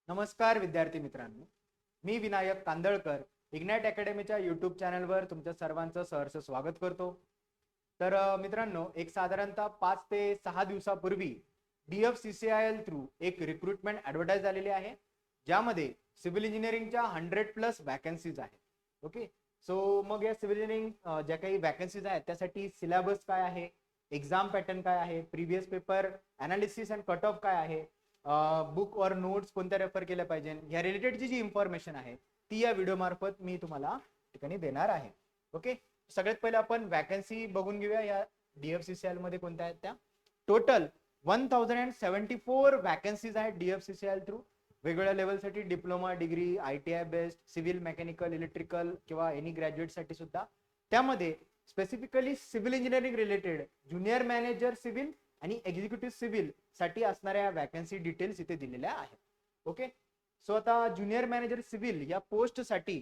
नमस्कार विद्यार्थी मित्रांनो, मी विनायक कांदळकर इग्नाइट अकॅडमीच्या यूट्यूब चॅनलवर तुमच्या सर्वांचं सहर्ष स्वागत करतो. तर मित्रांनो, एक साधारणतः 5 ते 6 दिवसापूर्वी DFCCIL थ्रू एक रिक्रुटमेंट ॲडव्हर्टाइज झालेली आहे, ज्यामध्ये सिव्हिल इंजिनिअरिंगच्या 100+ वॅकन्सीज आहेत. ओके, सो मग या सिव्हिल इंजिनिअरिंग ज्या काही वॅकन्सीज आहेत त्यासाठी सिलेबस काय आहे, एक्झाम पॅटर्न काय आहे, previous paper analysis and cut off काय आहे, बुक और नोट्स कोणत्या रेफर केल्या पाहिजे, या रिलेटेडची जी इन्फॉर्मेशन आहे ती या व्हिडिओ मार्फत मी तुम्हाला ठिकाणी देणार आहे. ओके, सगळ्यात पहिले आपण वॅकन्सी बघून घेऊया. या DFCCIL मध्ये कोणत्या आहेत त्या. टोटल 1074 वॅकन्सीज आहेत DFCCIL थ्रू. वेगवेगळ्या लेवलसाठी diploma, degree, ITI based, civil, mechanical, electrical किंवा एनी ग्रॅज्युएट साठी सुद्धा. त्यामध्ये specifically civil engineering related junior manager civil आणि एक्झिक्युटिव्ह सिव्हिल साठी असणाऱ्या वॅकन्सी डिटेल्स इथे दिलेल्या आहेत. ओके, सो आता ज्युनियर मॅनेजर सिव्हिल या पोस्ट साठी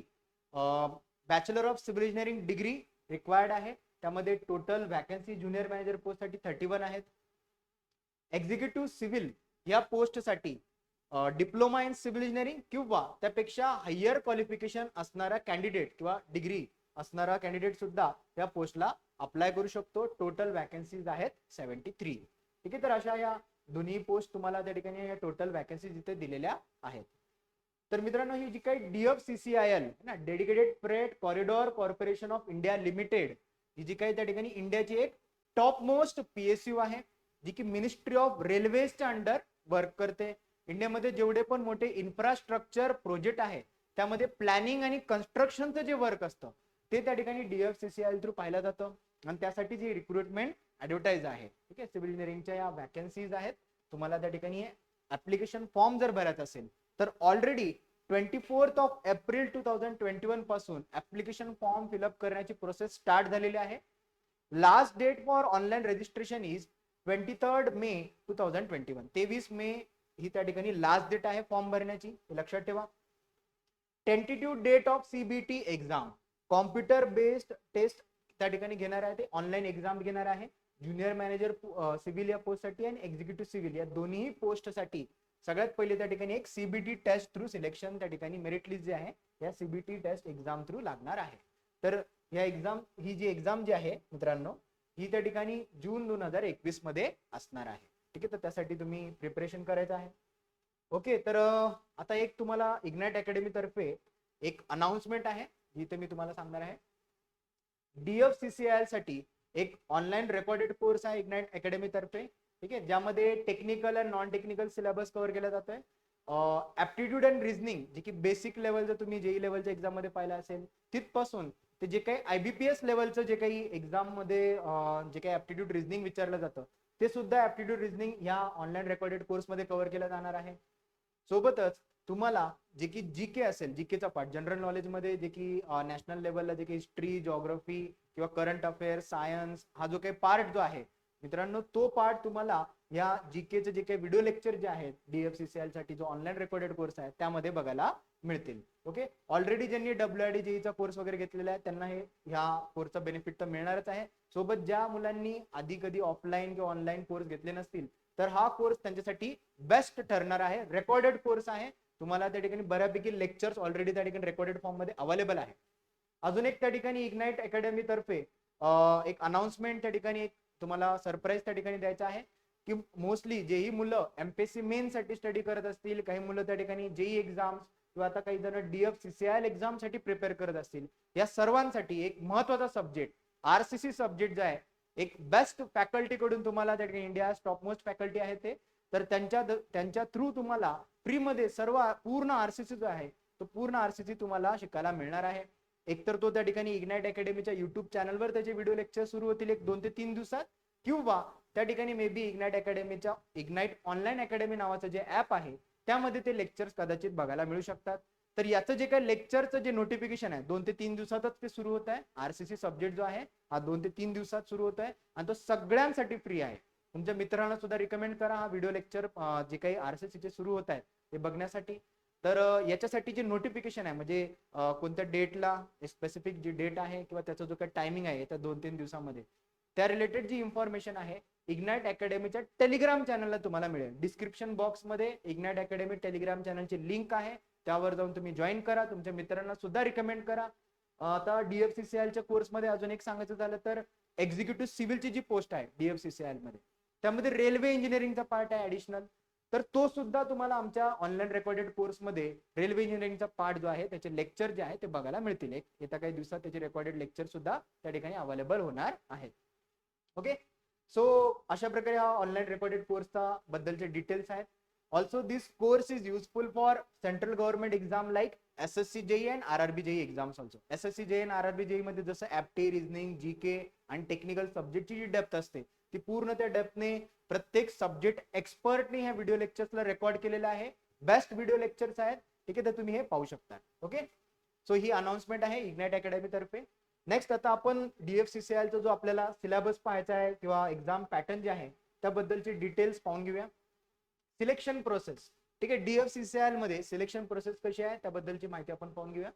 bachelor of civil engineering degree required आहे. त्यामध्ये total vacancy junior manager post साठी 31 आहेत. एक्झिक्युटिव्ह सिव्हिल या पोस्ट साठी डिप्लोमा इन सिव्हिल इंजिनिअरिंग किंवा त्यापेक्षा हायर क्वालिफिकेशन असणारा कॅन्डिडेट किंवा डिग्री असणारा कॅन्डिडेट सुद्धा या पोस्टला अप्लाय करू शकतो. टोटल वॅकन्सीज आहेत 73. ठीक आहे, तर अशा या दोन्ही पोस्ट तुम्हाला त्या ठिकाणी टोटल वॅकन्सीज इथे दिलेल्या आहेत. तर मित्रांनो, ही जी काही DFCCIL ना, dedicated freight corridor corporation of India limited, ही जी काही त्या ठिकाणी इंडियाची एक टॉप मोस्ट PSU आहे, जी की मिनिस्ट्री ऑफ रेल्वेजच्या अंडर वर्क करते. इंडियामध्ये जेवढे पण मोठे इन्फ्रास्ट्रक्चर प्रोजेक्ट आहे त्यामध्ये प्लॅनिंग आणि कन्स्ट्रक्शनचं जे वर्क असतं ते त्या ठिकाणी DFCCIL थ्रू पाहिलं जातं आणि त्यासाठी जी रिक्रुटमेंट ॲडव्हर्टाइज आहे. ठीक आहे, सिव्हिल इंजिनिअरिंगच्या या वॅकन्सीज आहेत. तुम्हाला त्या ठिकाणी ऍप्लिकेशन फॉर्म जर भरायचा असेल तर ऑलरेडी 24 एप्रिल 2021 पासून ऍप्लिकेशन फॉर्म फिलअप करण्याची प्रोसेस स्टार्ट झालेली आहे. Last date for online registration is 23 May 2021. 23 May ही त्या ठिकाणी लास्ट डेट आहे फॉर्म भरण्याची, लक्षात ठेवा. Tentative date of CBT exam, computer based test त्या ठिकाणी घेणार आहे, ते ऑनलाईन एक्झाम घेणार आहे. ज्युनियर मॅनेजर सिव्हिल या पोस्ट साठी आणि एक्झिक्युटिव्ह सिव्हिल या दोन्ही पोस्ट साठी सगळ्यात पहिले त्या ठिकाणी एक CBT टेस्ट थ्रू सिलेक्शन त्या ठिकाणी मेरिट लिस्ट जी आहे या CBT टेस्ट एक्झाम थ्रू लागणार आहे. तर या एक्झाम ही जी एक्झाम जी आहे मित्रांनो, ही त्या ठिकाणी जून 2021 मध्ये असणार आहे. ठीक आहे, तर त्यासाठी तुम्ही प्रिपरेशन करायचं आहे. ओके, तर आता एक तुम्हाला इग्नाइट अकॅडमी तर्फे एक अनाउन्समेंट आहे, जिथे मी तुम्हाला सांगणार आहे. DFCCIL साठी एक ऑनलाईन रेकॉर्डेड कोर्स आहे इग्नाइट अकॅडमी तर्फे. ठीक आहे, ज्यामध्ये technical and non technical syllabus cover केला जातोय. ऍप्टिट्यूड अँड रिझनिंग, जे की बेसिक लेवल जर तुम्ही JEE लेवलच्या एक्झाम मध्ये पाहिलं असेल तिथपासून ते जे काही IBPS लेवलचं जे काही एक्झाम मध्ये जे काही ऍप्टिट्यूड रिझनिंग विचारलं जातं ते सुद्धा ऍप्टिट्यूड रिझनिंग या ऑनलाईन रेकॉर्डेड कोर्स मध्ये कव्हर केलं जाणार आहे. सोबतच तुम्हाला जे की GK असेल, GKचा पार्ट जनरल नॉलेज मध्ये जे की नॅशनल लेवलला जे काही हिस्ट्री, जिओग्राफी किंवा करंट अफेअर्स, सायन्स हा जो काही पार्ट जो आहे मित्रांनो, तो पार्ट तुम्हाला या GKचे जे काही व्हिडिओ लेक्चर जे आहेत DFCCIL साठी जो ऑनलाईन रेकॉर्डेड कोर्स आहे त्यामध्ये बघायला मिळतील. ओके, ऑलरेडी ज्यांनी WID JEEचा कोर्स वगैरे घेतलेला आहे त्यांना हे ह्या कोर्सचा बेनिफिट तर मिळणारच आहे. सोबत ज्या मुलांनी आधी कधी ऑफलाईन किंवा ऑनलाईन कोर्स घेतले नसतील तर हा कोर्स त्यांच्यासाठी बेस्ट ठरणार आहे. रेकॉर्डेड कोर्स आहे. तुम्हाला त्या ठिकाणी बऱ्यापैकी लेक्चर्स ऑलरेडी त्या ठिकाणी रेकॉर्डेड फॉर्म मध्ये अवेलेबल आहे. अजून एक त्या ठिकाणी इग्नाइट अकॅडमी तर्फे एक अनाउन्समेंट त्या ठिकाणी एक तुम्हाला सरप्राईज त्या ठिकाणी द्यायचा आहे की मोस्टली जेही मुलं MPSC मेन साठी स्टडी करत असतील, काही मुलं त्या ठिकाणी JEE एक्झाम किंवा आता काही जण DFCCIL एक्झाम साठी प्रिपेअर करत असतील, या सर्वांसाठी एक महत्वाचा सब्जेक्ट RCC सब्जेक्ट जो आहे, एक बेस्ट फॅकल्टी कडून तुम्हाला त्या ठिकाणी इंडिया टॉप मोस्ट फॅकल्टी आहे ते, तर त्यांच्या थ्रू तुम्हाला फ्री मध्ये सर्व पूर्ण RCC जो आहे तो पूर्ण RCC तुम्हाला शिकायला मिळणार आहे. एकतर तो त्या ठिकाणी इग्नाइट अकॅडमीच्या युट्यूब चॅनलवर त्याचे व्हिडिओ लेक्चर सुरू होतील एक 2 ते 3 दिवसात, किंवा त्या ठिकाणी मे बी इग्नाइट अकॅडमीच्या इग्नाइट ऑनलाईन अकॅडमी नावाचं जे ऍप आहे त्यामध्ये ते लेक्चर्स कदाचित बघायला मिळू शकतात. तर याचं जे काही लेक्चरचं जे नोटिफिकेशन आहे 2 ते 3 दिवसातच ते सुरू होत आहे. RCC सब्जेक्ट जो आहे हा 2 ते 3 दिवसात सुरू होत आहे आणि तो सगळ्यांसाठी फ्री आहे. तुमच्या मित्रांना सुद्धा रिकमेंड करा हा व्हिडिओ लेक्चर जे काही RCC चे सुरू होत आहे ते बघण्यासाठी. तर याच्यासाठी जे नोटिफिकेशन आहे म्हणजे कोणत्या डेटला स्पेसिफिक जी डेट आहे किंवा त्याचा जो काही टायमिंग आहे त्या 2-3 दिवसामध्ये त्या रिलेटेड जी इन्फॉर्मेशन आहे इग्नाइट अकॅडमीच्या टेलिग्राम चॅनलला तुम्हाला मिळेल. डिस्क्रिप्शन बॉक्समध्ये इग्नाइट अकॅडमी टेलिग्राम चॅनलची लिंक आहे, त्यावर जाऊन तुम्ही जॉईन करा, तुमच्या मित्रांना सुद्धा रिकमेंड करा. आता डीएफसीसीआयच्या कोर्समध्ये अजून एक सांगायचं झालं तर एक्झिक्युटिव्ह सिव्हिलची जी पोस्ट आहे डीएफसीसीआय मध्ये, त्यामध्ये रेल्वे इंजिनिअरिंगचा पार्ट आहे ऍडिशनल, तर तो सुद्धा तुम्हाला आमच्या ऑनलाईन रेकॉर्डेड कोर्समध्ये रेल्वे इंजिनिअरिंगचा पार्ट जो आहे त्याचे लेक्चर जे आहे ते बघायला मिळतील. येत्या काही दिवसात त्याचे रेकॉर्डेड लेक्चर सुद्धा त्या ठिकाणी अवेलेबल होणार आहेत. ओके, सो अशा प्रकारे हा ऑनलाईन रेकॉर्डेड कोर्सचा बद्दलचे डिटेल्स आहेत. Also this course is useful for central government exam like SSC JE and RRB JE exams also. SSC JE and RRB JE मध्ये जसं ऍप्टी, रिझनिंग, जीके आणि टेक्निकल सब्जेक्टची जी डेप्थ असते ती पूर्ण त्या डेप्थने प्रत्येक सब्जेक्ट एक्सपर्टने ह्या व्हिडिओ लेक्चर्सला रेकॉर्ड केलेला आहे. बेस्ट व्हिडिओ लेक्चर्स आहेत, ठीक आहे, तर तुम्ही हे पाहू शकता. ओके, सो ही अनाउन्समेंट आहे इग्नाइट अकॅडमी तर्फे. नेक्स्ट आता आपण डीएफसीसीआयचा जो आपल्याला सिलेबस पाहायचा आहे किंवा एक्झाम पॅटर्न जे आहे त्याबद्दलचे डिटेल्स पाहून घेऊया. सिलेक्शन प्रोसेस, ठीक आहे, डीएफसीसीआय मध्ये सिलेक्शन प्रोसेस कशी आहे त्याबद्दलची माहिती आपण पाहून घेऊया.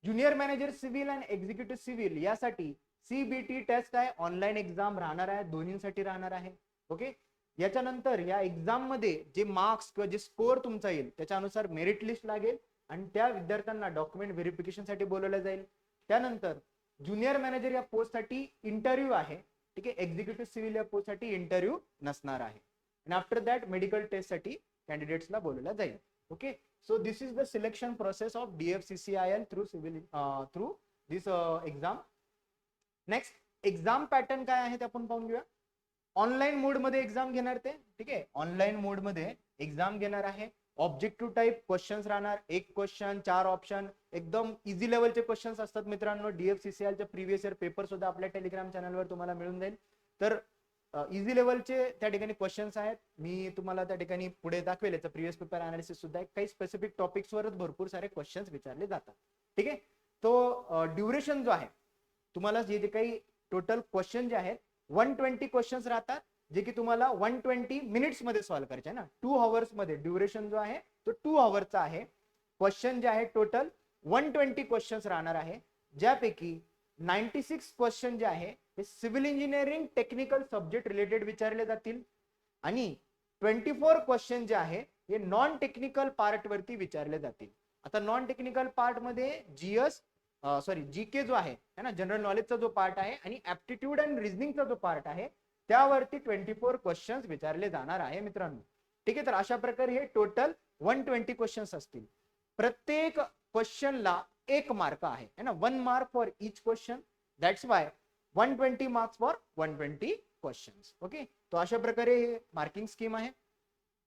ज्युनियर मॅनेजर सिव्हिल आणि एक्झिक्युटिव्ह सिव्हिल यासाठी सीबीटी टेस्ट आहे, ऑनलाईन एक्झाम राहणार आहे, दोन्हीसाठी राहणार आहे. ओके, याच्यानंतर या एक्झाम मध्ये जे मार्क्स किंवा जे स्कोअर तुमचा येईल त्याच्यानुसार मेरिट लिस्ट लागेल आणि त्या विद्यार्थ्यांना डॉक्युमेंट व्हेरिफिकेशन साठी बोलवलं जाईल. त्यानंतर ज्युनियर मॅनेजर या पोस्ट साठी इंटरव्ह्यू आहे, ठीक आहे, एक्झिक्युटिव्ह सिव्हिल या पोस्ट साठी इंटरव्ह्यू नसणार आहे. आणि आफ्टर दॅट मेडिकल टेस्ट साठी कॅन्डिडेट्सला बोलवलं जाईल. Okay, so this is the selection process of DFCCIL through civil through this exam. Next exam pattern काय आहे ते आपण पाहून घेऊया. ऑनलाईन मोड मध्ये एक्झाम घेणार ते, ठीक आहे, ऑनलाईन मोड मध्ये एक्झाम घेणार आहे. ऑब्जेक्टिव्ह टाइप क्वेश्चन्स राहणार, एक क्वेश्चन 4 ऑप्शन, एकदम इझी लेवलचे क्वेश्चन्स असतात मित्रांनो. डीएफसीसीआयचे प्रिव्हियस इयर पेपर सुद्धा आपल्या टेलिग्राम चॅनलवर तुम्हाला मिळून जाईल. तर इझी लेवलचे त्या ठिकाणी क्वेश्चन्स आहेत, मी तुम्हाला त्या ठिकाणी पुढे दाखवेल. याचं प्रिव्हियस पेपर अनालिसिस सुद्धा काही स्पेसिफिक टॉपिक्सवरच भरपूर सारे क्वेश्चन्स विचारले जातात. ठीक आहे, तो ड्युरेशन जो आहे तुम्हाला जे काही टोटल क्वेश्चन जे आहेत 120 क्वेश्चन्स राहतात, जे की तुम्हाला 120 मिनिट्स मध्ये सॉल्व्ह करायचे आहे ना. 2 आवर्स मध्ये ड्युरेशन जो आहे तो 2 आवर्सचा आहे. क्वेश्चन जे आहे टोटल 120 क्वेश्चन्स राहणार आहे, ज्यापैकी 96 क्वेश्चन जे आहे हे civil engineering technical subject related विचारले जातील आणि 24 क्वेश्चन जे आहे हे नॉन टेक्निकल पार्ट वरती विचारले जातील. आता नॉन टेक्निकल पार्ट मध्ये जीके जो आहे ना, जनरल नॉलेजचा जो पार्ट आहे आणि ऍप्टिट्यूड अँड रिझनिंगचा जो पार्ट आहे त्यावरती 24 क्वेश्चन्स विचारले जाणार आहे मित्रांनो. ठीक आहे, तर अशा प्रकारे हे टोटल 120 क्वेश्चन्स असतील. प्रत्येक क्वेश्चनला 1 मार्क आहे ना, 1 mark for each question. That's why 120 marks for 120 questions. Okay, तो अशा प्रकारे हे मार्किंग स्कीम आहे.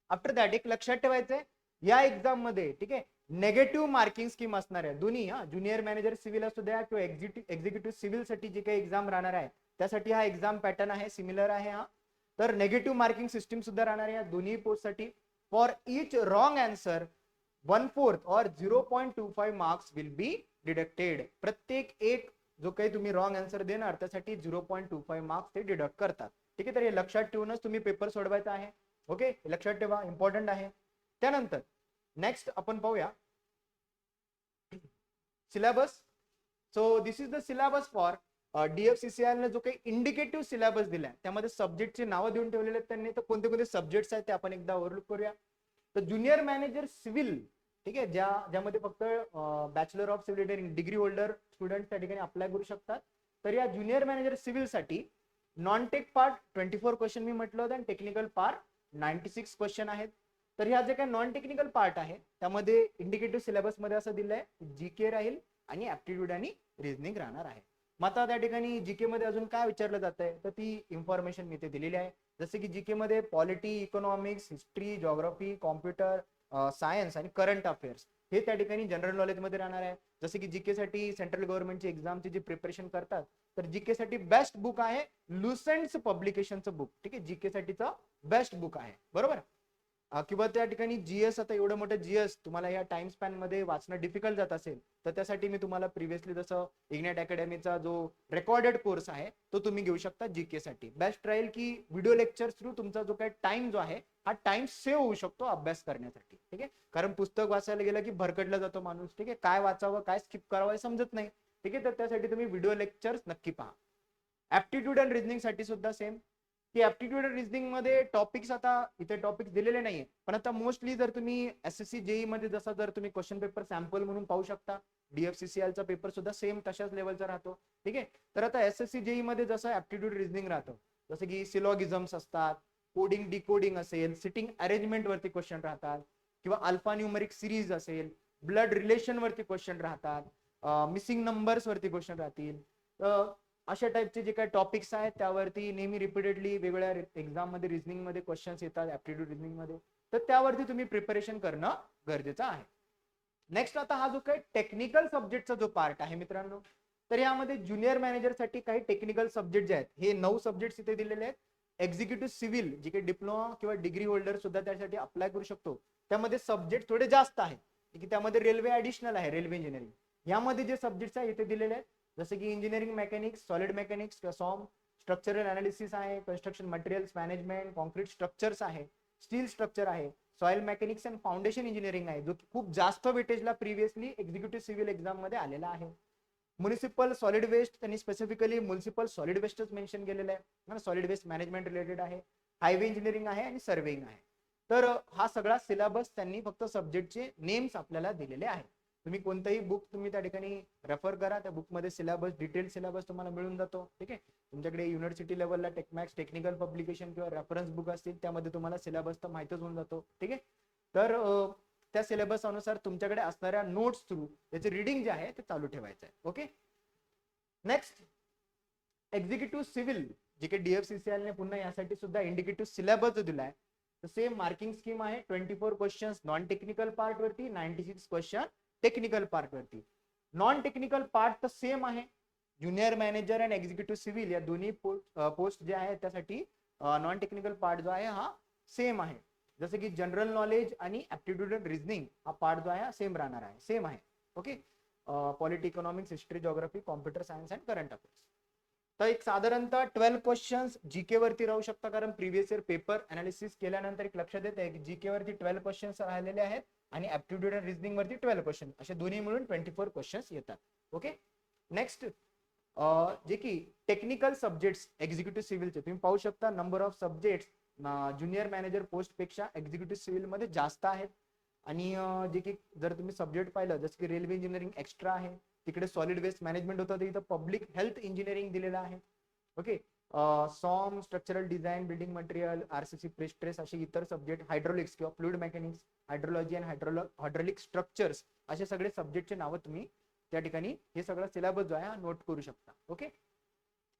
आफ्टर दॅट एक लक्षात ठेवायचंय, या एक्झाम मध्ये, ठीक आहे, नेगेटिव्ह मार्किंग स्कीम असणार आहे दोन्ही. ज्युनियर मॅनेजर सिव्हिल असू द्या किंवा एक्झिक्युटिव्ह सिव्हिल साठी जे काही एक्झाम राहणार आहे त्यासाठी हा एक्झाम पॅटर्न आहे, सिमिलर आहे हा. तर नेगेटिव्ह मार्किंग सिस्टीम सुद्धा राहणार आहे या दोन्ही पोस्ट साठी. फॉर इच रॉंग आन्सर 1/4 और 0.25 मार्क्स विल बी डिडक्टेड. प्रत्येक एक जो काही तुम्ही रॉंग आन्सर देणार त्यासाठी 0.25 मार्क्स ते डिडक्ट करतात. ठीक आहे, तर हे लक्षात ठेवूनच तुम्ही पेपर सोडवायचा आहे. ओके, लक्षात ठेवा, इम्पॉर्टंट आहे. त्यानंतर नेक्स्ट आपण पाहूया syllabus. So this is the syllabus for DFCCI ने जो काही इंडिकेटिव्ह सिलेबस दिलाय त्यामध्ये सब्जेक्टचे नावं देऊन ठेवलेले आहेत त्यांनी. तर कोणते कोणते सब्जेक्ट्स आहेत ते आपण एकदा ओव्हरलुक करूया. तर ज्युनियर मॅनेजर सिव्हिल, ठीक आहे, ज्यामध्ये फक्त bachelor of civil engineering degree holder student त्या ठिकाणी अप्लाय करू शकतात. तर या ज्युनियर मॅनेजर सिव्हिल साठी नॉन टेक पार्ट 24 क्वेश्चन मी म्हटलं होतं आणि टेक्निकल पार्ट 96 क्वेश्चन आहेत. तर ह्या जे काही नॉन टेक्निकल पार्ट आहे त्यामध्ये इंडिकेटिव्ह सिलेबस मध्ये असं दिलंय जीके राहील आणि ऍप्टिट्यूड आणि रिझनिंग राहणार आहे. मग आता त्या ठिकाणी जीके मध्ये अजून काय विचारलं जात आहे तर ती इन्फॉर्मेशन मी ते दिलेली आहे. जसं की जीके मध्ये polity, economics, history, geography, computer science आणि करंट अफेअर्स हे त्या ठिकाणी जनरल नॉलेज मध्ये राहणार आहे. जसं की जीके साठी सेंट्रल गव्हर्नमेंटची एक्झामची जी प्रिपरेशन करतात तर जीके साठी बेस्ट बुक आहे लुसेंट्स पब्लिकेशनचं बुक. ठीक आहे, जीके साठीचं बेस्ट बुक आहे, बरोबर. किंवा त्या ठिकाणी जीएस, आता एवढं मोठं जीएस तुम्हाला या टाइम स्पॅन मध्ये वाचणं डिफिकल्ट जात असेल तर त्यासाठी मी तुम्हाला प्रिव्हियसली जसं इग्नाइट अकॅडमीचा जो रेकॉर्डेड कोर्स आहे तो तुम्ही घेऊ शकता जीके साठी. बेस्ट राहील की व्हिडिओ लेक्चर थ्रू तुमचा जो काही टाइम जो आहे हा टाइम सेव्ह होऊ शकतो अभ्यास करण्यासाठी. ठीक आहे, कारण पुस्तक वाचायला गेलं की भरकटला जातो माणूस. ठीक आहे, काय वाचावं काय स्किप करावं हे समजत नाही. ठीक आहे, तर त्यासाठी तुम्ही व्हिडिओ लेक्चर्स नक्की पहा. ऍप्टिट्यूड अँड रिझनिंग साठी सुद्धा सेम की ऍप्टिट्यूड रिझनिंग मध्ये टॉपिक्स, आता इथे टॉपिक्स दिलेले नाहीये, पण आता मोस्टली जर तुम्ही एसएससी जेई मध्ये जसा जर तुम्ही क्वेश्चन पेपर सॅम्पल म्हणून पाहू शकता, DFCCL चा पेपर सुद्धा सेम तशाच लेवलचा राहतो. ठीक आहे. तर आता एसएससी जेई मध्ये जसं ऍप्टिट्यूड रिझनिंग राहतं, जसं की सिलॉगिझम्स असतात, कोडिंग डिकोडिंग असेल, सिटिंग अरेंजमेंट वरती क्वेश्चन राहतात, किंवा अल्फा न्यूमरिक सिरीज असेल, ब्लड रिलेशन वरती क्वेश्चन राहतात, मिसिंग नंबर्स वरती क्वेश्चन राहतील. अशा टाइपचे जे काही टॉपिक्स आहेत त्यावरती नेहमी रिपीटेडली वेगवेगळ्या एक्झाम मध्ये रिझनिंग मध्ये क्वेश्चन्स येतात ऍप्टिट्यूड रिझनिंग मध्ये, तर त्यावरती तुम्ही प्रिपरेशन करणं गरजेचं आहे. नेक्स्ट आता हा जो काही टेक्निकल सब्जेक्टचा जो पार्ट आहे मित्रांनो, तर यामध्ये ज्युनियर मॅनेजरसाठी काही टेक्निकल सब्जेक्ट जे आहेत, हे 9 सब्जेक्ट इथे दिलेले आहेत. एक्झिक्युटिव्ह सिव्हिल जे काही डिप्लोमा किंवा डिग्री होल्डर सुद्धा त्यासाठी अप्लाय करू शकतो, त्यामध्ये सब्जेक्ट थोडे जास्त आहेत. ठीक आहे. त्यामध्ये रेल्वे ऍडिशनल आहे, रेल्वे इंजिनिअरिंग. यामध्ये जे सब्जेक्ट्स आहे इथे दिलेले आहेत, जसे की इंजिनिअरिंग मेकॅनिक्स, सॉलिड मेकॅनिक्स किंवा सॉम, स्ट्रक्चरल अनालिसिस आहे, construction materials management, concrete structures आहे, स्टील स्ट्रक्चर आहे, soil mechanics and foundation engineering आहे, जो खूप जास्त वेटेजला प्रिव्हियसली एक्झिक्युटिव्ह सिव्हिल एक्झाम मध्ये आलेला आहे. म्युनिसिपल सॉलिड वेस्ट, त्यांनी स्पेसिफिकली म्युनिसिपल सॉलिड वेस्टच मेन्शन केलेलं आहे, सॉलिड वेस्ट मॅनेजमेंट रिलेटेड आहे, हायवे इंजिनिअरिंग आहे आणि सर्वेइंग आहे. तर हा सगळा सिलेबस त्यांनी फक्त सब्जेक्टचे नेम्स आपल्याला दिलेले आहेत. तुम्ही कोणताही बुक तुम्ही त्या ठिकाणी रेफर करा, त्या बुकमध्ये सिलेबस, डिटेल सिलेबस तुम्हाला मिळून जातो. ठीक आहे. तुमच्याकडे युनिव्हर्सिटी लेवलला टेकमॅक्स टेक्निकल पब्लिकेशन किंवा रेफरन्स बुक असतील, त्यामध्ये तुम्हाला सिलेबस तर माहितच होऊन जातो. ठीक आहे. तर त्या सिलेबस अनुसार तुमच्याकडे असणाऱ्या नोट्स थ्रू त्याचे रीडिंग जे आहे ते चालू ठेवायचं आहे. ओके. नेक्स्ट, एक्झिक्युटिव्ह सिव्हिल जे काही DFCCL ने पुन्हा यासाठी सुद्धा इंडिकेटिव्ह सिलेबस दिलाय, तर सेम मार्किंग स्कीम आहे. 24 क्वेश्चन्स नॉन टेक्निकल पार्ट वरती, 96 क्वेश्चन टेक्निकल पार्ट वरती. नॉन टेक्निकल पार्ट तर सेम आहे, ज्युनियर मॅनेजर आणि एक्झिक्युटिव्ह सिव्हिल या दोन्ही पोस्ट जे आहे त्यासाठी नॉन टेक्निकल पार्ट जो आहे हा सेम आहे. जसं की जनरल नॉलेज आणि ऍप्टिट्यूड रिझनिंग हा पार्ट जो आहे सेम राहणार आहे, सेम आहे. Okay. Polity, economics, history, geography, computer science and current affairs. तर एक साधारणतः 12 क्वेश्चन्स जीके वरती राहू शकता, कारण प्रिव्हियस इयर पेपर अनालिसिस केल्यानंतर एक लक्षात येते की जीके वरती 12 क्वेश्चन्स राहिलेले आहेत आणि ऍप्टिट्यूड आणि रिझनिंग वरती 12 क्वेश्चन, असे दोन्ही मिळून 24 क्वेश्चन्स येतात. ओके. नेक्स्ट, जे की टेक्निकल सब्जेक्ट्स एक्झिक्युटिव्ह सिव्हिलचे तुम्ही पाहू शकता, number of subjects junior manager post पेक्षा एक्झिक्युटिव्ह सिव्हिल मध्ये जास्त आहेत. आणि जे की जर तुम्ही सब्जेक्ट पाहिलं, जसं की रेल्वे इंजिनिअरिंग एक्स्ट्रा आहे, तिकडे सॉलिड वेस्ट मॅनेजमेंट होतं, तर इथं पब्लिक हेल्थ इंजिनिअरिंग दिलेलं आहे. Okay. Some, structural design, building material, RCC prestress असे इतर सब्जेक्ट, हायड्रोलिक्स किंवा fluid mechanics, hydrology and hydraulic structures असे सगळे सब्जेक्टचे नावं तुम्ही त्या ठिकाणी हे सगळं सिलेबस जो आहे नोट करू शकता. ओके.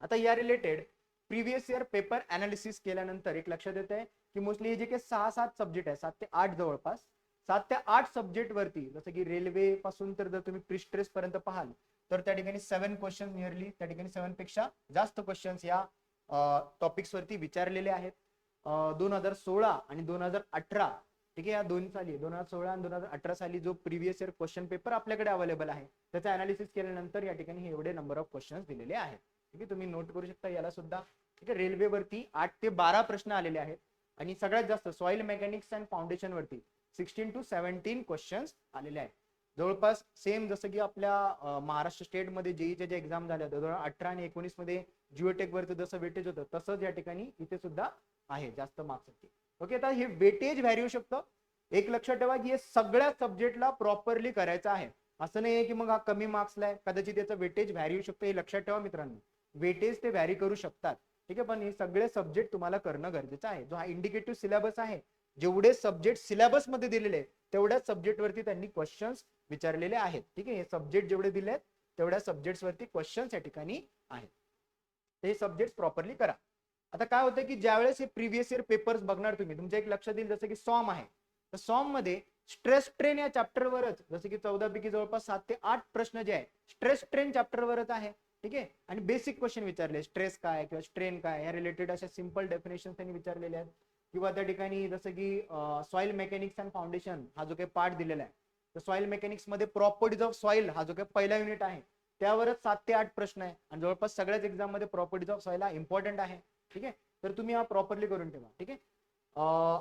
आता या related previous year paper analysis केल्यानंतर एक लक्षात येत आहे की मोस्टली हे जे काही 6-7 सब्जेक्ट आहे, 7 ते 8 जवळपास, 7 ते 8 सब्जेक्ट वरती, जसं की रेल्वे पासून तर जर तुम्ही प्रिस्ट्रेस पर्यंत पाहाल तर त्या ठिकाणी 7 क्वेश्चन नियरली, त्या ठिकाणी 7 पेक्षा जास्त क्वेश्चन्स या टॉपिक्स वरती विचारलेले आहेत. 2016 आणि 2018, ठीक आहे, या दोन साली 2016 आणि 2018 साली जो प्रिव्हियस इयर क्वेश्चन पेपर आपल्याकडे अवेलेबल आहे त्याचं अनालिसिस केल्यानंतर या ठिकाणी हे एवढे नंबर ऑफ क्वेश्चन्स दिलेले आहेत. ठीक आहे. तुम्ही नोट करू शकता याला सुद्धा. ठीक आहे. रेल्वेवरती 8 ते 12 प्रश्न आलेले आहेत आणि सगळ्यात जास्त सॉइल मेकॅनिक्स अँड फाउंडेशन वरती 16 to 17 क्वेश्चन्स आलेले आहेत. जवळपास सेम जसं की आपल्या महाराष्ट्र स्टेट मध्ये जेईच्या ज्या एक्झाम झाल्या 2018 आणि 19 मध्ये जिओटेक वरती जसं वेटेज होतं तसंच या ठिकाणी इथे सुद्धा आहे जास्त मार्क्स. ओके. आता हे वेटेज व्हॅरी होऊ शकतं. एक लक्षात ठेवा की हे सगळ्या सब्जेक्टला प्रॉपरली करायचं आहे, असं नाही की मग हा कमी मार्क्सला आहे, कदाचित याचं वेटेज व्हॅरी होऊ शकतं. हे लक्षात ठेवा मित्रांनो, वेटेज ते व्हॅरी करू शकतात. ठीक आहे. पण हे सगळे सब्जेक्ट तुम्हाला करणं गरजेचं आहे. जो हा इंडिकेटिव्ह सिलेबस आहे, जेवढे सब्जेक्ट सिलेबस मध्ये दिलेले आहेत तेवढ्याच सब्जेक्ट वरती त्यांनी क्वेश्चन्स विचारलेले आहेत. ठीक आहे. हे सब्जेक्ट जेवढे दिले आहेत तेवढ्या सब्जेक्ट वरती क्वेश्चन्स या ठिकाणी आहेत. हे सब्जेक्ट प्रॉपरली करा. आता काय होतं की ज्यावेळेस हे प्रिव्हियस इयर पेपर्स बघणार तुम्ही, तुमच्या एक लक्षात येईल जसं की सॉम आहे, तर सॉम मध्ये स्ट्रेस ट्रेन या चॅप्टरवरच जसं की 14 पैकी जवळपास 7 ते 8 प्रश्न जे आहे स्ट्रेस ट्रेन चॅप्टरवरच आहे. ठीक आहे. आणि बेसिक क्वेश्चन विचारले, स्ट्रेस काय किंवा स्ट्रेन काय या रिलेटेड अशा सिंपल डेफिनेशन त्यांनी विचारलेले आहेत. किंवा त्या ठिकाणी जसं की सॉइल मेकॅनिक्स अँड फाउंडेशन हा जो काही पार्ट दिलेला आहे, तर सॉइल मेकॅनिक्स मध्ये प्रॉपर्टीज ऑफ सॉइल हा जो काही पहिला युनिट आहे त्यावरच 7 ते 8 प्रश्न आहे आणि जवळपास सगळ्याच एक्झाम मध्ये प्रॉपर्टीज ऑफ सॉइल हा इम्पॉर्टंट आहे. ठीक आहे. तर तुम्ही हा प्रॉपरली करून ठेवा. ठीक आहे.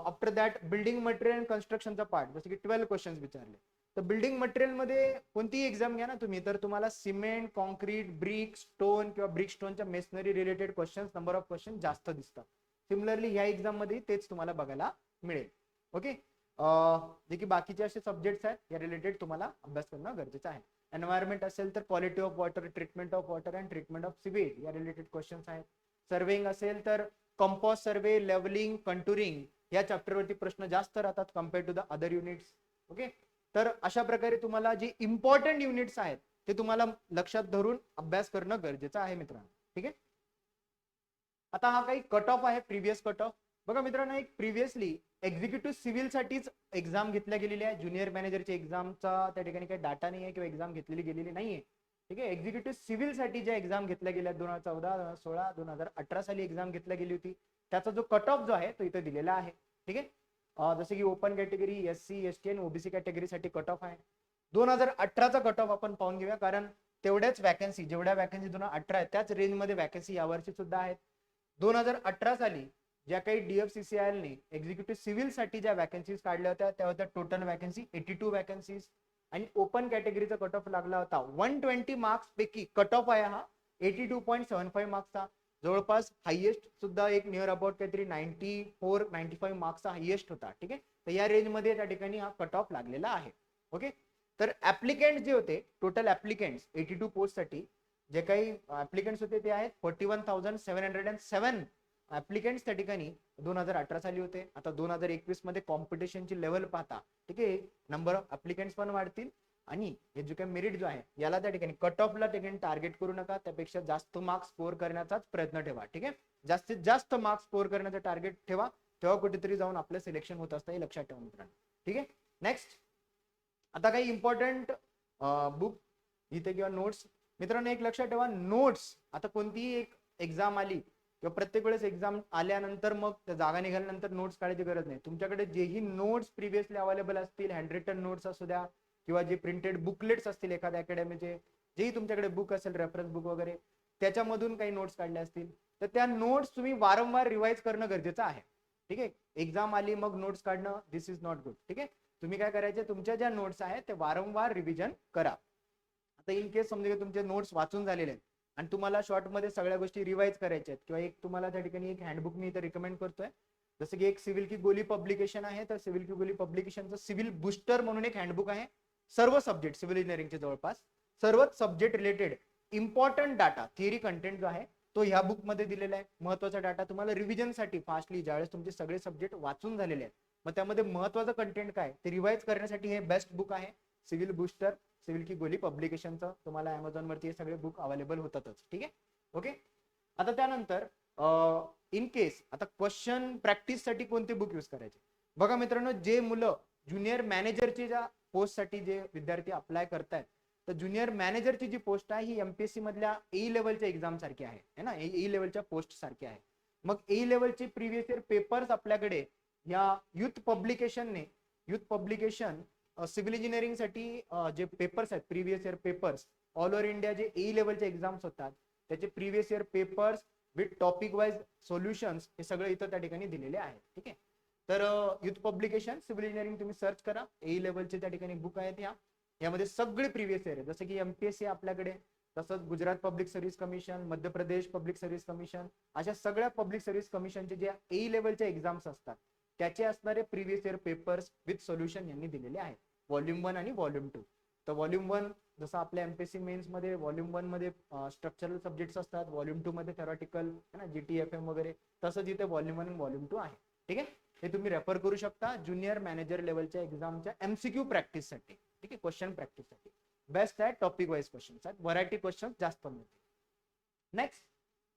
आफ्टर दॅट बिल्डिंग मटेरियल कन्स्ट्रक्शनचा पार्ट, जसं की 12 क्वेश्चन्स विचारले, तर बिल्डिंग मटेरियल मध्ये कोणतीही एक्झाम घ्या ना तुम्ही, तर तुम्हाला सिमेंट, कॉन्क्रीट, ब्रिक, स्टोन किंवा ब्रिक स्टोनच्या masonry related questions, number of question जास्त दिसतात. सिमिलरली ह्या एक्झाम मध्ये तेच तुम्हाला बघायला मिळेल. ओके, जे की बाकीचे असे सब्जेक्ट्स आहेत या रिलेटेड तुम्हाला अभ्यास करणं गरजेचं आहे. एन्व्हायरमेंट असेल तर quality of water, treatment of water and treatment of sewage या रिलेटेड क्वेश्चन्स आहेत. सर्वेइंग असेल तर कंपोस्ट सर्वे, लेवलिंग, कंटुरिंग या चॅप्टरवरती प्रश्न जास्त राहतात compare to the other units. Okay, तर अशा प्रकारे तुम्हाला जे इम्पॉर्टंट युनिट्स आहेत ते तुम्हाला लक्षात धरून अभ्यास करणं गरजेचं आहे मित्रांनो. ठीक आहे, आता हा काही कट ऑफ आहे, प्रिव्हियस कट ऑफ. बघा मित्रांनो, एक प्रिव्हियसली एक्झिक्युटिव्ह सिव्हिल साठीच एक्झाम घेतल्या गेलेली आहे. ज्युनियर मॅनेजरची एक्झामचा त्या ठिकाणी काही डाटा नाही आहे किंवा एक्झाम घेतलेली गेलेली नाहीये. ठीक आहे, एक्झिक्युटिव्ह सिव्हिल साठी ज्या एक्झाम घेतल्या गेल्या 2014, 2016, 2018 साली एक्झाम घेतल्या गेली होती, त्याचा जो कट ऑफ जो आहे तो इथे दिलेला आहे. ठीक आहे, जसं की ओपन कॅटेगरी, SC, ST आणि OBC कॅटेगरीसाठी कट ऑफ आहे. 2018चा कट ऑफ आपण पाहून घेऊया, कारण तेवढ्याच वॅकन्सी, जेवढ्या वॅकन्सी 2018 आहेत त्याच रेंजमध्ये वॅकन्सी यावर्षी सुद्धा आहेत. 2018 साली ज्या काही DFCCIL ने एक्झिक्युटिव्ह सिव्हिल साठी ज्या वॅकन्सीज काढल्या होत्या त्या होत्या टोटल वॅकन्सी 82 वॅकन्सीज, आणि ओपन कॅटेगरीचा कट ऑफ लागला होता 120 मार्क्स पैकी कट ऑफ आहे हा 82.75 मार्क्सचा. जवळपास हायएस्ट सुद्धा एक नियर अबाउट काहीतरी 94-95 मार्क्सचा हायएस्ट होता. ठीक आहे, तर या रेंजमध्ये त्या ठिकाणी हा कट ऑफ लागलेला आहे. ओके, तर ऍप्लिकेंट जे होते, टोटल ऍप्लिकेंट्स 82 पोस्ट साठी जे काही ऍप्लिकेंट्स होते ते आहेत 41,707 ऍप्लिकेंट्स त्या ठिकाणी 2018 साली होते. आता 2021 मध्ये कॉम्पिटिशनची लेवल पाहता, ठीक आहे, नंबर ऑफ ऍप्लिकेंट्स पण वाढतील आणि हे जो काही मेरिट जो आहे याला त्या ठिकाणी कट ऑफला ठिकाणी टार्गेट करू नका, त्यापेक्षा जास्त मार्क्स स्कोअर करण्याचाच प्रयत्न ठेवा. ठीक आहे, जास्तीत जास्त मार्क्स स्कोअर करण्याचा टार्गेट ठेवा, तेव्हा कुठेतरी जाऊन आपलं सिलेक्शन होत असतं, हे लक्षात ठेवा मित्रांनो. ठीक आहे, नेक्स्ट आता काही इम्पॉर्टंट बुक इथे किंवा नोट्स. मित्रांनो एक लक्षात ठेवा, नोट्स आता कोणतीही एक एक्झाम आली किंवा प्रत्येक वेळेस एक्झाम आल्यानंतर मग जागा निघाल्यानंतर नोट्स काढायची गरज नाही. तुमच्याकडे जेही नोट्स प्रिव्हियसली अवेलेबल असतील, हँड रिटन नोट्स असू द्या किंवा जे प्रिंटेड बुकलेट्स असतील एखाद्या अकॅडमीचे, जेही तुमच्याकडे बुक असेल, रेफरन्स बुक वगैरे, त्याच्यामधून काही नोट्स काढले असतील तर त्या नोट्स तुम्ही वारंवार रिवाइज करणं गरजेचं आहे. ठीक आहे, एक्झाम आली मग नोट्स काढणं, दिस इज नॉट गुड. ठीक आहे, तुम्ही काय करायचे, तुमच्या ज्या नोट्स आहेत ते वारंवार रिव्हिजन करा. आता इन केस समजा तुमचे नोट्स वाचून झालेले आहेत आणि तुम्हाला शॉर्ट मध्ये सगळ्या गोष्टी रिवाइज करायच्या आहेत, किंवा एक तुम्हाला त्या ठिकाणी एक हँडबुक मी इथे रिकमेंड करतोय, जसं की एक सिव्हिल की गोली पब्लिकेशन आहे. तर सिव्हिल की गोली पब्लिकेशनचं सिव्हिल बुस्टर म्हणून एक हँडबुक आहे. सर्व सब्जेक्ट सिव्हिल इंजिनिअरिंगचे जवळपास सर्वच subject related important data, theory content जो आहे तो ह्या बुक मध्ये दिलेला आहे. महत्वाचा डाटा तुम्हाला रिव्हिजन साठी फास्टली, ज्यावेळेस तुमचे सगळे सब्जेक्ट वाचून झालेले आहेत मग त्यामध्ये महत्वाचं कंटेंट काय ते रिवाइज करण्यासाठी हे बेस्ट बुक आहे, सिव्हिल बुस्टर, सिव्हिल की गोली पब्लिकेशनचं. तुम्हाला अमेझॉन वरती हे सगळे बुक अवेलेबल होतातच. ठीक आहे, ओके. आता त्यानंतर इन केस आता क्वेश्चन प्रॅक्टिस साठी कोणते बुक यूज करायचे. बघा मित्रांनो, जे मुलं ज्युनियर मॅनेजरची ज्या पोस्ट साठी जे विद्यार्थी अप्लाय करतायत, तर ज्युनियर मॅनेजरची जी पोस्ट आहे ही MPSC मधल्या A लेवलच्या एक्झाम सारखी आहे ना, A लेवलच्या पोस्ट सारखी आहे. मग A लेवलचे प्रिव्हियस इयर पेपर्स आपल्याकडे या युथ पब्लिकेशन सिव्हिल इंजिनिअरिंग साठी जे पेपर्स आहेत, previous year papers all over India जे A लेवलचे एक्झाम्स होतात त्याचे previous year papers with topic wise solutions हे सगळे इथं त्या ठिकाणी दिलेले आहेत. ठीक आहे, तर युथ पब्लिकेशन सिव्हिल इंजिनिअरिंग तुम्ही सर्च करा, A लेवलचे त्या ठिकाणी बुक आहेत. यामध्ये सगळे प्रिव्हियस इयर आहे, जसं की MPSC आपल्याकडे, तसंच Gujarat public service commission, Madhya Pradesh public service commission, अशा सगळ्या पब्लिक सर्व्हिस कमिशनचे जे A लेवलच्या एक्झाम्स असतात त्याचे असणारे previous year papers with solution यांनी दिलेले आहेत, व्हॉल्यूम 1 आणि व्हॉल्यूम 2. तर व्हॉल्यूम 1 जसं आपल्या MPSC मेन्स मध्ये व्हॉल्यूम 1 मध्ये स्ट्रक्चरल सब्जेक्ट्स असतात, व्हॉल्यूम 2 मध्ये थेरॉटिकल है ना, GTFM वगैरे, तसंच इथे व्हॉल्यूम 1 आणि व्हॉल्यूम 2 आहे. ठीक आहे, हे तुम्ही रेफर करू शकता ज्युनियर मॅनेजर लेवलच्या एक्झामच्या MCQ प्रॅक्टिस साठी. ठीक आहे, क्वेश्चन प्रॅक्टिस साठी बेस्ट आहे, टॉपिक वाइज क्वेश्चन आहेत, व्हरायटी क्वेश्चन जास्त मिळते. नेक्स्ट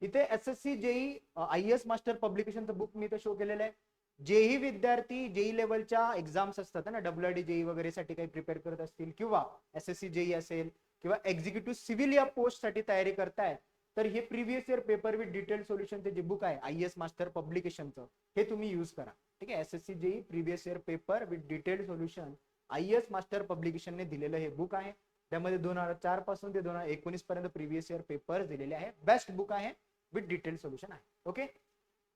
इथे SSC JEE IAS मास्टर पब्लिकेशनचं बुक मी इथे शो केलेलं आहे. जेही विद्यार्थी JEE लेवलच्या एक्झाम्स असतात ना, WRD JEE वगैरे साठी काही प्रिपेअर करत असतील किंवा SSC JEE असेल किंवा एक्झिक्युटिव्ह सिव्हिल या पोस्ट साठी तयारी करतायत, तर हे previous year paper with detail सोल्युशनचे जे बुक आहे IAS मास्टर पब्लिकेशनचं हे तुम्ही यूज करा. ठीक आहे, SSC JEE previous year paper with detail solution IAS master पब्लिकेशनने दिलेलं हे बुक आहे. त्यामध्ये 2004 पासून ते 2019 पर्यंत प्रिव्हियस इयर पेपर दिलेले आहे. बेस्ट बुक आहे, विथ डिटेल सोल्युशन आहे. ओके,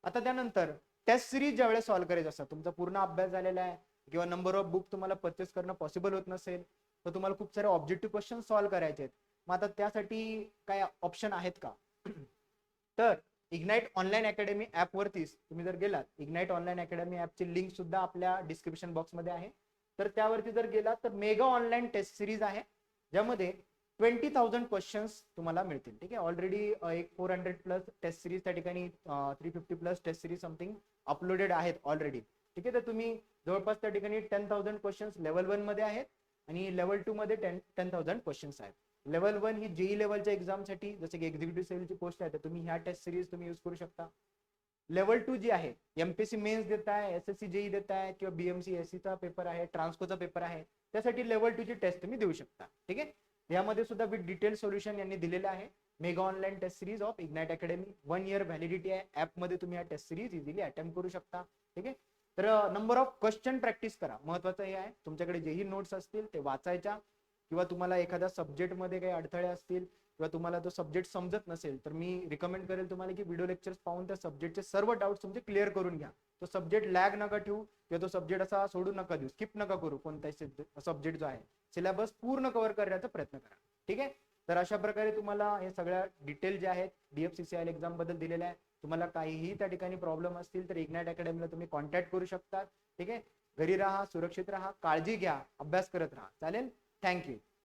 आता त्यानंतर टेस्ट सिरीज ज्यावेळेस सॉल्व्ह करायचं असतात, तुमचा पूर्ण अभ्यास झालेला आहे किंवा नंबर ऑफ बुक तुम्हाला परचेस करणं पॉसिबल होत नसेल, तर तुम्हाला खूप सारे ऑब्जेक्टिव्ह क्वेश्चन सॉल्व्ह करायचे आहेत. मग आता त्यासाठी काय ऑप्शन आहेत का तर इग्नाइट ऑनलाईन अकॅडमी ऍप वरतीच तुम्ही जर गेलात, इग्नाइट ऑनलाईन अकॅडमी ऍपची लिंक सुद्धा आपल्या डिस्क्रिप्शन बॉक्समध्ये आहे. तर त्यावरती जर गेलात तर मेगा ऑनलाईन टेस्ट सिरीज आहे, ज्यामध्ये 20,000 क्वेश्चन्स तुम्हाला मिळतील. ठीक आहे. ऑलरेडी एक 400 प्लस टेस्ट सिरीज त्या ठिकाणी 350 plus test series something uploaded आहेत ऑलरेडी. ठीक आहे. तर तुम्ही जवळपास त्या ठिकाणी 10,000 क्वेश्चन्स लेवल 1 मध्ये आहेत आणि लेवल 2 मध्ये 10,000 क्वेश्चन्स आहेत. लेवल 1 ही जेई लेवलच्या एक्झामसाठी, जसे की एक्झिक्युटिव्ह सेलची पोस्ट आहे, तर तुम्ही ह्या टेस्ट सिरीज तुम्ही यूज करू शकता. लेवल 2 जी आहे, एमपीएससी मेन्स देत आहे, एसएससी जेई देत आहे, किंवा बीएमसी एससीचा पेपर आहे, ट्रान्सकोचा पेपर आहे, त्यासाठी लेवल 2 ची टेस्ट तुम्ही देऊ शकता. ठीक आहे. यामध्ये सुद्धा विथ डिटेल सोल्युशन यांनी दिलेलं आहे. Mega online test series of Ignite Academy, 1 year validity आहे. ऍप मध्ये तुम्ही हा टेस्ट सिरीज इझिली अटेम्प्ट करू शकता. ठीक आहे. तर नंबर ऑफ क्वेश्चन प्रॅक्टिस करा. महत्वाचं हे आहे, तुमच्याकडे जेही नोट्स असतील ते वाचायच्या, किंवा तुम्हाला एखाद्या सब्जेक्ट मध्ये काही अडथळे असतील किंवा तुम्हाला तो सब्जेक्ट समजत नसेल, तर मी रिकमेंड करेल तुम्हाला की व्हिडिओ लेक्चर्स पाहून त्या सब्जेक्टचे सर्व डाऊट्स तुमचे क्लिअर करून घ्या. तो सब्जेक्ट लॅग नका ठेवू, किंवा तो सब्जेक्ट असा सोडू नका देऊ, स्किप नका करू. कोणताही सब्जेक्ट जो आहे सिलेबस पूर्ण कव्हर करण्याचा प्रयत्न करा. ठीक आहे. तर अशा प्रकारे तुम्हाला हे सगळ्या डिटेल जे आहेत DFCCIL एक्झाम बद्दल दिलेल्या आहे. तुम्हाला काहीही त्या ठिकाणी प्रॉब्लेम असतील तर इग्नाइट अकॅडमीला तुम्ही कॉन्टॅक्ट करू शकता. ठीक आहे. घरी राहा, सुरक्षित राहा, काळजी घ्या, अभ्यास करत राहा. चालेल. थँक्यू.